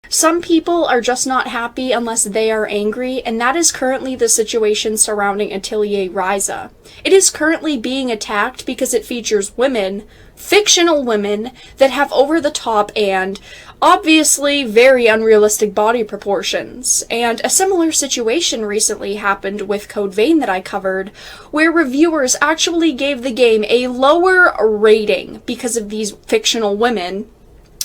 Some people are just not happy unless they are angry, and that is currently the situation surrounding Atelier Ryza. It is currently being attacked because it features women, fictional women, that have over-the-top and obviously very unrealistic body proportions. And a similar situation recently happened with Code Vein that I covered, where reviewers actually gave the game a lower rating because of these fictional women.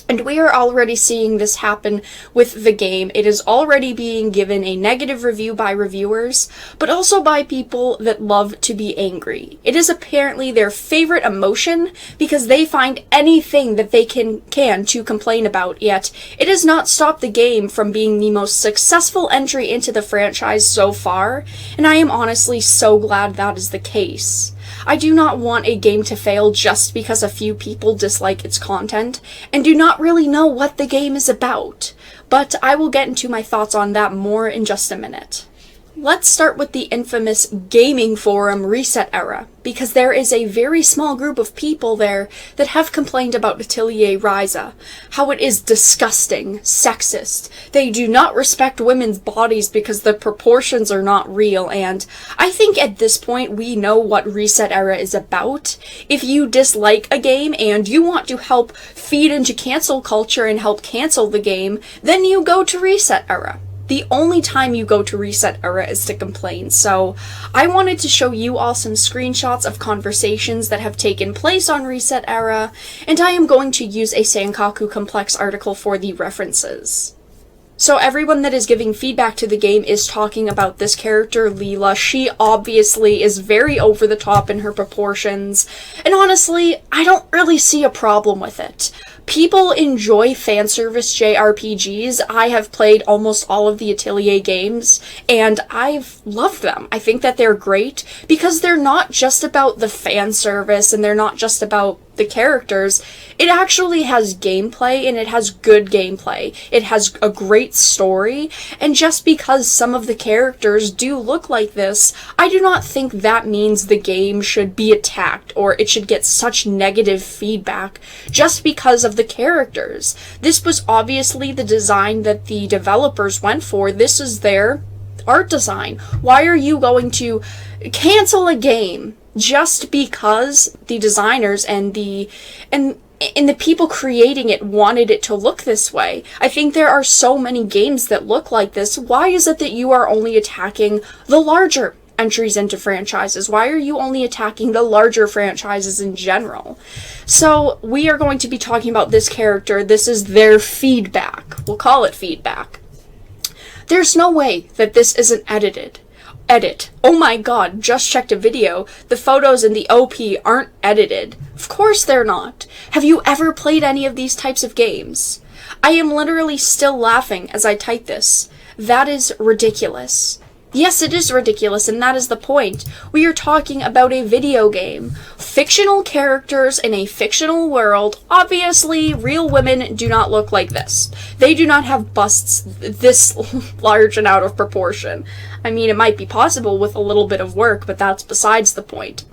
And we are already seeing this happen with the game. It is already being given a negative review by reviewers, but also by people that love to be angry. It is apparently their favorite emotion because they find anything that they can to complain about, yet it has not stopped the game from being the most successful entry into the franchise so far, and I am honestly so glad that is the case. I do not want a game to fail just because a few people dislike its content and do not really know what the game is about, but I will get into my thoughts on that more in just a minute. Let's start with the infamous gaming forum ResetEra, because there is a very small group of people there that have complained about Atelier Ryza, how it is disgusting, sexist, they do not respect women's bodies because the proportions are not real, and I think at this point we know what ResetEra is about. If you dislike a game and you want to help feed into cancel culture and help cancel the game, then you go to ResetEra. The only time you go to ResetEra is to complain, so I wanted to show you all some screenshots of conversations that have taken place on ResetEra, and I am going to use a Sankaku Complex article for the references. So everyone that is giving feedback to the game is talking about this character, Leela. She obviously is very over the top in her proportions, and honestly, I don't really see a problem with it. People enjoy fanservice JRPGs. I have played almost all of the Atelier games, and I've loved them. I think that they're great because they're not just about the fanservice and they're not just about the characters. It actually has gameplay, and it has good gameplay. It has a great story, and just because some of the characters do look like this, I do not think that means the game should be attacked or it should get such negative feedback just because of the characters. This was obviously the design that the developers went for. This is their art design. Why are you going to cancel a game just because the designers and the people creating it wanted it to look this way? I think there are so many games that look like this. Why is it that you are only attacking the larger entries into franchises? Why are you only attacking the larger franchises in general? So we are going to be talking about this character. This is their feedback. We'll call it feedback. There's no way that this isn't edited. Edit. Oh my god, just checked a video. The photos in the OP aren't edited. Of course they're not. Have you ever played any of these types of games? I am literally still laughing as I type this. That is ridiculous. Yes, it is ridiculous, and that is the point. We are talking about a video game. Fictional characters in a fictional world. Obviously, real women do not look like this. They do not have busts this large and out of proportion. I mean, it might be possible with a little bit of work, but that's besides the point.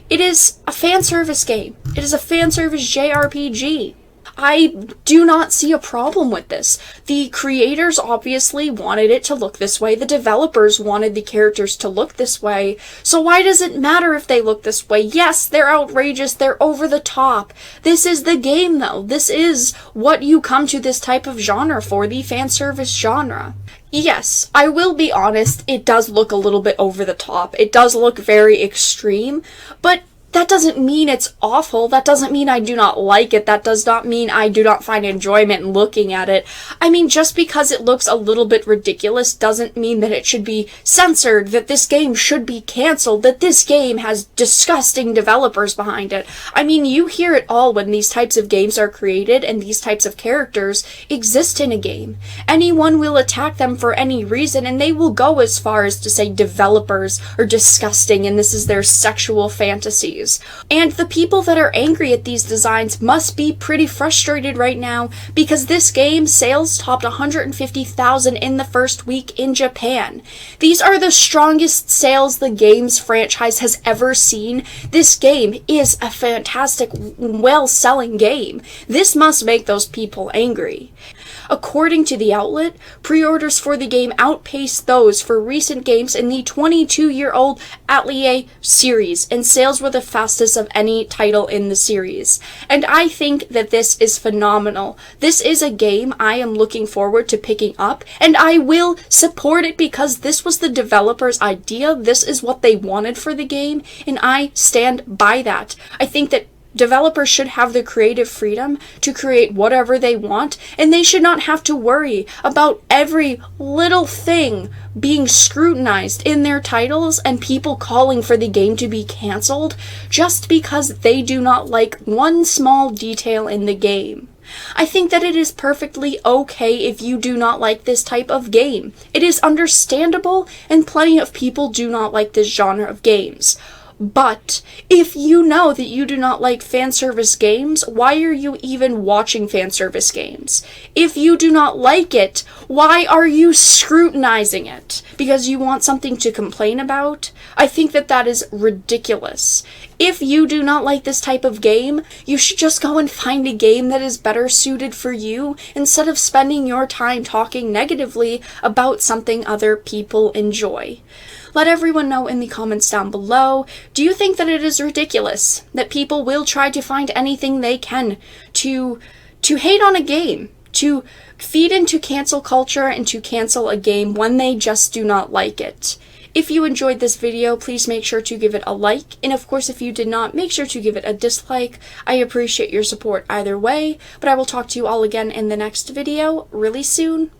It is a fan service game. It is a fan service JRPG. I do not see a problem with this. The creators obviously wanted it to look this way. The developers wanted the characters to look this way. So why does it matter if they look this way? Yes, they're outrageous. They're over the top. This is the game, though. This is what you come to this type of genre for, the fan service genre. Yes, I will be honest, it does look a little bit over the top. It does look very extreme, but that doesn't mean it's awful. That doesn't mean I do not like it. That does not mean I do not find enjoyment in looking at it. I mean, just because it looks a little bit ridiculous doesn't mean that it should be censored, that this game should be canceled, that this game has disgusting developers behind it. I mean, you hear it all when these types of games are created and these types of characters exist in a game. Anyone will attack them for any reason, and they will go as far as to say developers are disgusting and this is their sexual fantasies. And the people that are angry at these designs must be pretty frustrated right now because this game sales topped 150,000 in the first week in Japan. These are the strongest sales the game's franchise has ever seen. This game is a fantastic, well-selling game. This must make those people angry. According to the outlet, pre-orders for the game outpaced those for recent games in the 22-year-old Atelier series, and sales were the fastest of any title in the series. And I think that this is phenomenal. This is a game I am looking forward to picking up, and I will support it because this was the developer's idea. This is what they wanted for the game, and I stand by that. I think that developers should have the creative freedom to create whatever they want, and they should not have to worry about every little thing being scrutinized in their titles and people calling for the game to be canceled just because they do not like one small detail in the game. I think that it is perfectly okay if you do not like this type of game. It is understandable, and plenty of people do not like this genre of games. But if you know that you do not like fanservice games, why are you even watching fanservice games? If you do not like it, why are you scrutinizing it? Because you want something to complain about? I think that that is ridiculous. If you do not like this type of game, you should just go and find a game that is better suited for you instead of spending your time talking negatively about something other people enjoy. Let everyone know in the comments down below, do you think that it is ridiculous that people will try to find anything they can to hate on a game, to feed into cancel culture and to cancel a game when they just do not like it? If you enjoyed this video, please make sure to give it a like, and of course if you did not, make sure to give it a dislike. I appreciate your support either way, but I will talk to you all again in the next video really soon.